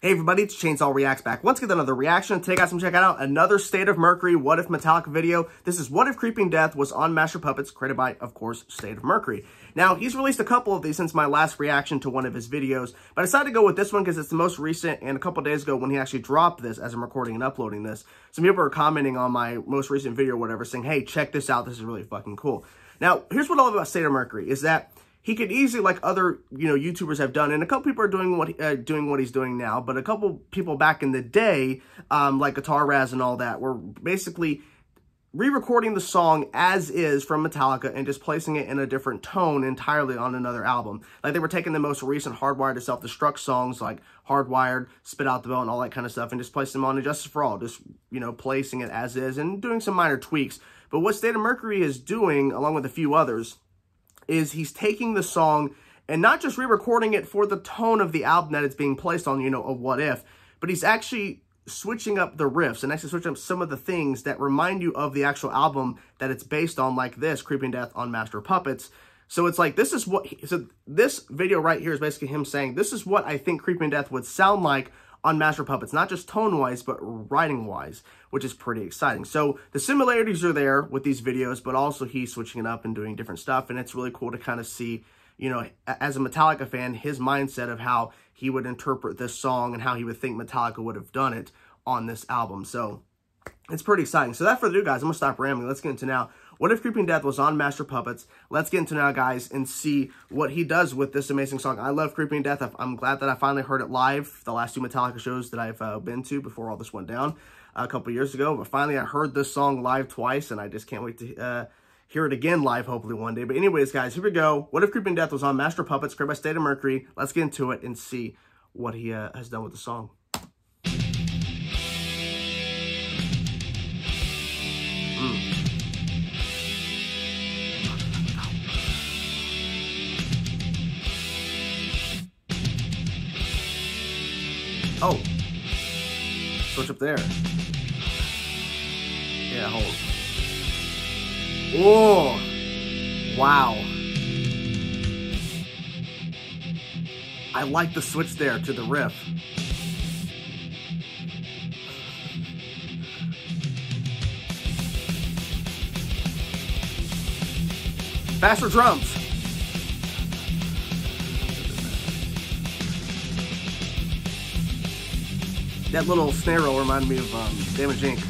Hey everybody, it's Chainsaw Reacts back once again with another reaction. Today guys, I'm checking out another State of Mercury What If Metallica video. This is What If Creeping Death was on Master Puppets, created by, of course, State of Mercury. Now, he's released a couple of these since my last reaction to one of his videos, but I decided to go with this one because it's the most recent, and a couple days ago when he actually dropped this as I'm recording and uploading this, some people are commenting on my most recent video or whatever saying, hey, check this out, this is really fucking cool. Now, here's what I love about State of Mercury is that he could easily, like other, YouTubers have done, and a couple people are doing what he's doing now, but a couple people back in the day, like Guitar Raz and all that, were basically re-recording the song as is from Metallica and just placing it in a different tone entirely on another album. Like they were taking the most recent Hardwired to Self-Destruct songs like Hardwired, Spit Out the Bell, and all that kind of stuff, and just placing them on Injustice for All, just, placing it as is and doing some minor tweaks. But what State of Mercury is doing, along with a few others, is he's taking the song and not just re-recording it for the tone of the album that it's being placed on, a What If, but he's actually switching up the riffs and actually switching up some of the things that remind you of the actual album that it's based on, like this, Creeping Death on Master Puppets. So it's like, this video right here is basically him saying, this is what I think Creeping Death would sound like on Master Puppets, not just tone-wise, but writing-wise, which is pretty exciting. So the similarities are there with these videos, but also he's switching it up and doing different stuff, and it's really cool to kind of see, as a Metallica fan, his mindset of how he would interpret this song and how he would think Metallica would have done it on this album. So it's pretty exciting. So that further ado, guys, I'm going to stop rambling. Let's get into now. What If Creeping Death was on Master Puppets? Let's get into now, guys, and see what he does with this amazing song. I love Creeping Death. I'm glad that I finally heard it live, the last two Metallica shows that I've been to before all this went down a couple years ago. But finally, I heard this song live twice, and I just can't wait to hear it again live, hopefully one day. But anyways, guys, here we go. What If Creeping Death was on Master Puppets, created by State of Mercury. Let's get into it and see what he has done with the song. Oh, switch up there. Yeah, hold. Whoa, wow. I like the switch there to the riff. Faster drums. That little snare roll reminded me of Damage Inc.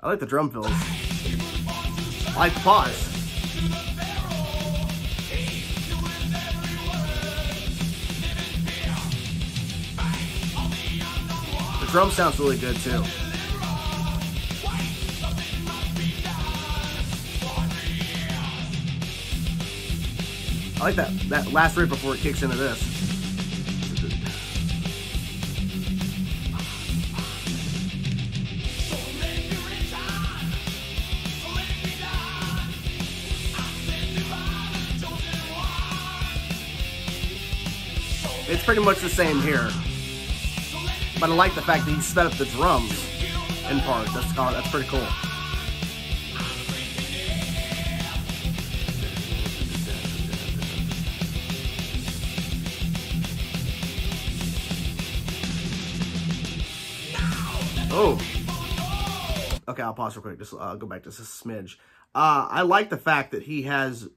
I like the drum fills. I like the pause. The drum sounds really good too. I like that last riff before it kicks into this. It's pretty much the same here, but I like the fact that he sped up the drums in parts. That's pretty cool. Oh, okay, I'll pause real quick. Just go back just a smidge. I like the fact that he has,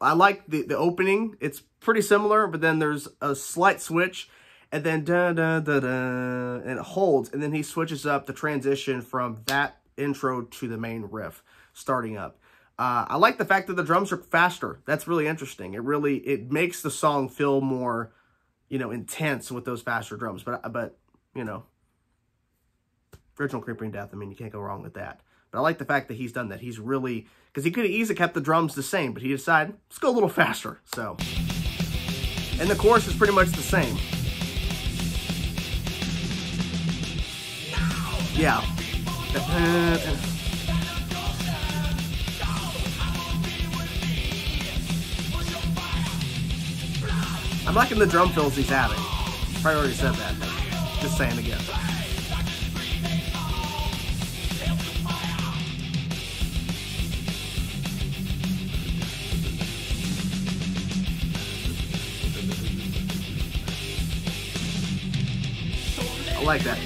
I like the opening. It's pretty similar, but then there's a slight switch, and then da-da-da-da, and it holds, and then he switches up the transition from that intro to the main riff, starting up. I like the fact that the drums are faster. That's really interesting. It makes the song feel more, intense with those faster drums, but original Creeping Death, I mean, you can't go wrong with that. But I like the fact that he's done that. He's really, because he could have easily kept the drums the same, but he decided, let's go a little faster. So, and the chorus is pretty much the same. Yeah. I'm liking the drum fills he's having. Probably already said that, but just saying again. I like that.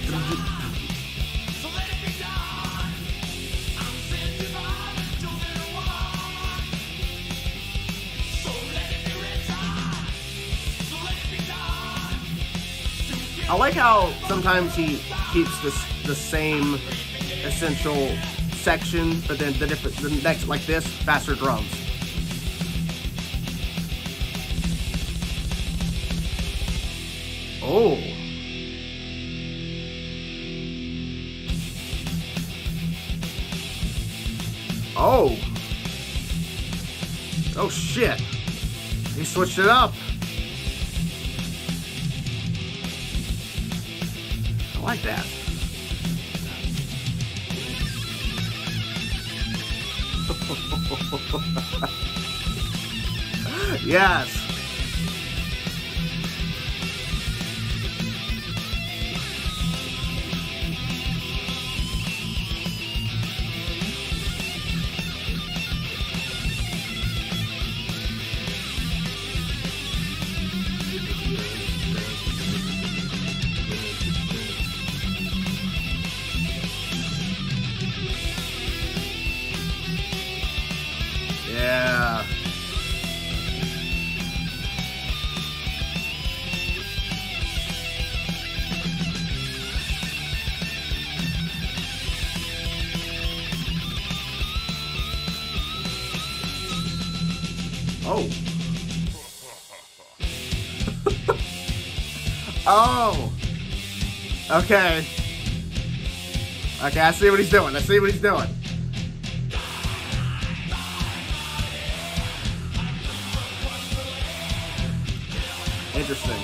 I like how sometimes he keeps the same essential section, but then the next, like this, faster drums. Oh. Oh. Oh shit. He switched it up. I like that. Yes. Yeah. Oh. Oh. Okay. Okay, I see what he's doing. I see what he's doing. Interesting.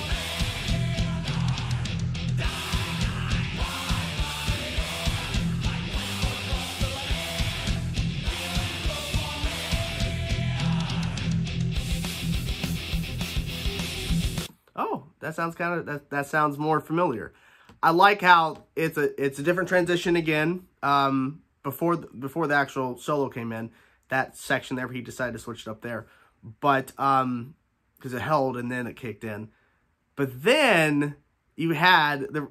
Oh, that sounds kind of that sounds more familiar. I like how it's a different transition again. Before the actual solo came in, that section there, he decided to switch it up there, but because it held and then it kicked in. But then you had the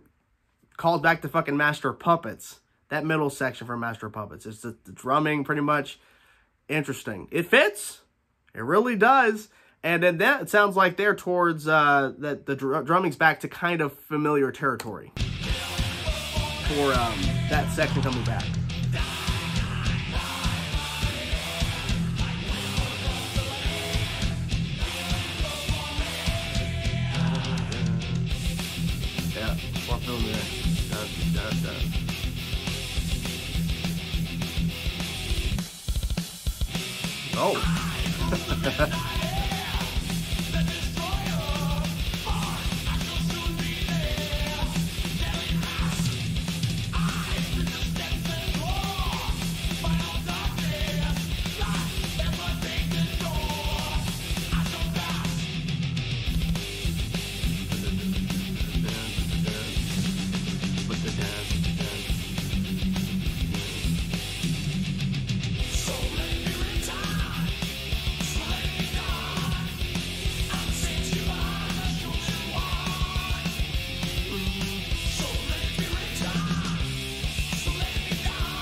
called back to fucking Master of Puppets. That middle section for Master of Puppets. It's the drumming pretty much. Interesting. It fits. It really does. And then that, it sounds like they're towards the drumming's back to kind of familiar territory for that section coming back. Yeah, more familiar. Oh.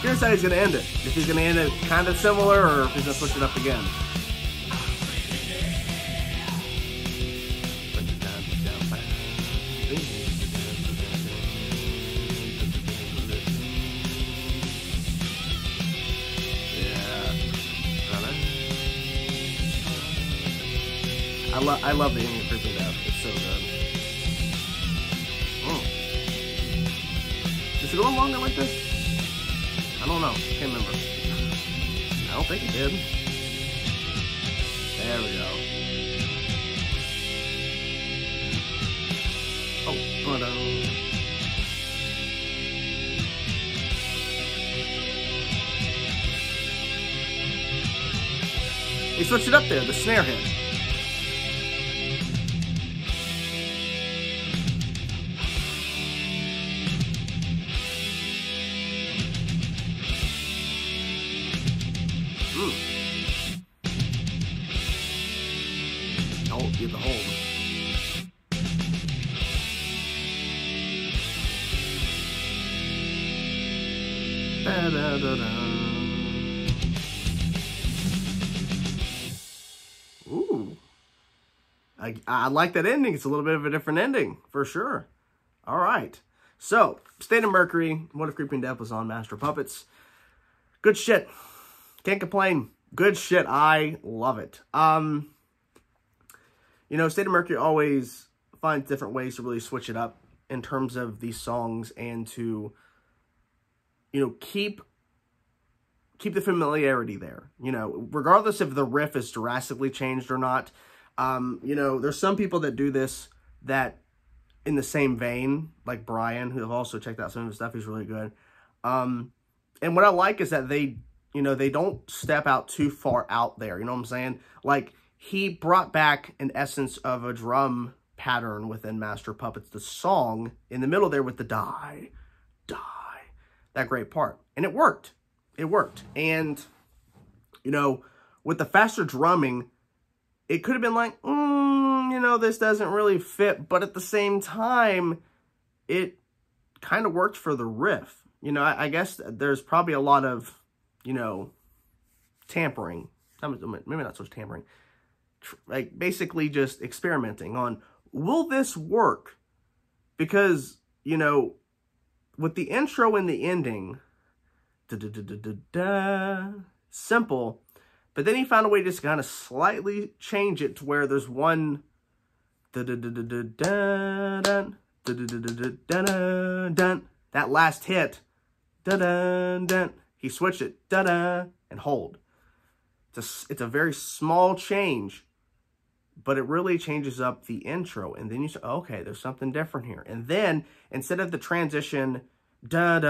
Here's how he's going to end it. If he's going to end it kind of similar, or if he's going to push it up again. Yeah. I love the ending of Creeping Death. It's so good. Does it go longer like this? I don't know. Can't remember. I don't think it did. There we go. Oh, but he switched it up there. The snare hit. Get the hold. Da, da, da, da. Ooh. I like that ending. It's a little bit of a different ending, for sure. All right. So, State of Mercury, What If Creeping Death was on Master Puppets. Good shit. Can't complain. Good shit. I love it. You know, State of Mercury always finds different ways to really switch it up in terms of these songs and to, you know, keep the familiarity there. You know, regardless if the riff is drastically changed or not. You know, there's some people that do this that in the same vein, like Brian, who have also checked out some of his stuff. He's really good. And what I like is that they, you know, they don't step out too far out there. You know what I'm saying? Like, he brought back an essence of a drum pattern within Master Puppets, the song in the middle there with the die, that great part. And it worked. It worked. And, you know, with the faster drumming, it could have been like, you know, this doesn't really fit. But at the same time, it kind of worked for the riff. You know, I guess there's probably a lot of, you know, tampering. Maybe not so much tampering. Like, basically just experimenting on, will this work? Because, you know, with the intro and the ending, simple, but then he found a way to just kind of slightly change it to where there's one that last hit, he switched it, and hold. It's a very small change, but it really changes up the intro. And then you say, okay, there's something different here. And then, instead of the transition, then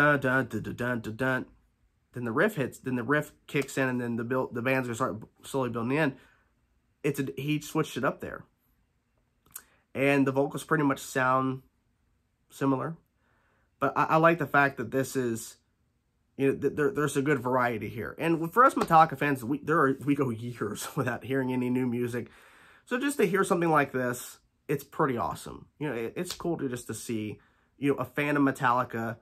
the riff hits, then the riff kicks in, and then the band's gonna start slowly building in. He switched it up there. And the vocals pretty much sound similar. But I like the fact that this is, you know, there's a good variety here. And for us Metallica fans, we go years without hearing any new music. So just to hear something like this, it's pretty awesome. You know, it's cool to see, you know, a fan of Metallica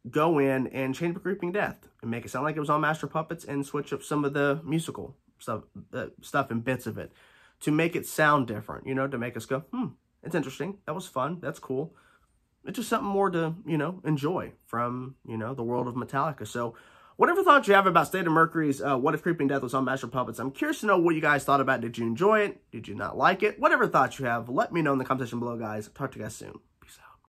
go in and change Creeping Death and make it sound like it was on Master Puppets and switch up some of the musical stuff and bits of it to make it sound different, you know, to make us go, it's interesting. That was fun. That's cool. It's just something more to, you know, enjoy from, you know, the world of Metallica. So whatever thoughts you have about State of Mercury's What If Creeping Death was on Master Puppets, I'm curious to know what you guys thought about it. Did you enjoy it? Did you not like it? Whatever thoughts you have, let me know in the comment section below, guys. Talk to you guys soon.